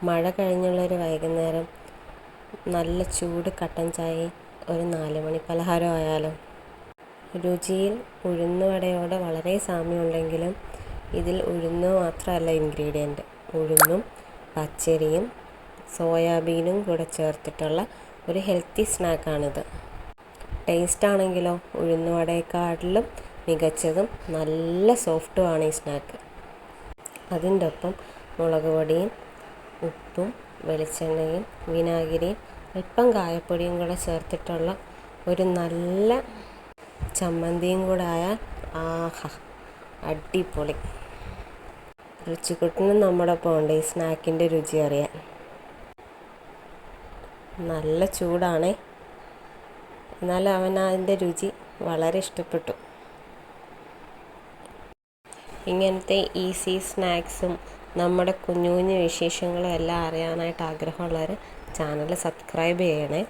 മഴ കഴിഞ്ഞുള്ളൊരു വൈകുന്നേരം നല്ല ചൂട് കട്ടൻ ചായയും ഒരു 4 മണി പലഹാരം ആയാലോ. രുചിയിൽ ഉഴുന്നുവടയോട് വളരെ സാമ്യമുണ്ടെങ്കിലും ഇതിൽ ഉഴുന്ന് മാത്രമല്ല ഇൻഗ്രീഡിയൻറ്റ്. ഉഴുന്നും പച്ചരിയും സോയാബീനും കൂടെ ചേർത്തിട്ടുള്ള ഒരു ഹെൽത്തി സ്നാക്കാണിത്. ടേസ്റ്റ് ആണെങ്കിലോ ഉഴുന്നുവടയെക്കാട്ടിലും മികച്ചതും നല്ല സോഫ്റ്റുമാണ് ഈ സ്നാക്ക്. അതിൻ്റെ ഒപ്പം മുളക് പൊടിയും ഉപ്പും വെളിച്ചെണ്ണയും വിനാഗിരിയും അല്പം കായപ്പൊടിയും കൂടെ ചേർത്തിട്ടുള്ള ഒരു നല്ല ചമ്മന്തിയും കൂടെ ആയാൽ ആഹാ അടിപൊളി. രുചിക്കുട്ടനും നമ്മുടെ ഒപ്പം ഉണ്ട് ഈ സ്നാക്കിൻ്റെ രുചി അറിയാൻ. നല്ല ചൂടാണേ, എന്നാലും അവൻ അതിൻ്റെ രുചി വളരെ ഇഷ്ടപ്പെട്ടു. ഇങ്ങനത്തെ ഈസി സ്നാക്സും നമ്മുടെ കുഞ്ഞു കുഞ്ഞു വിശേഷങ്ങളും എല്ലാം അറിയാനായിട്ട് ആഗ്രഹമുള്ളവർ ചാനൽ സബ്സ്ക്രൈബ് ചെയ്യണേ.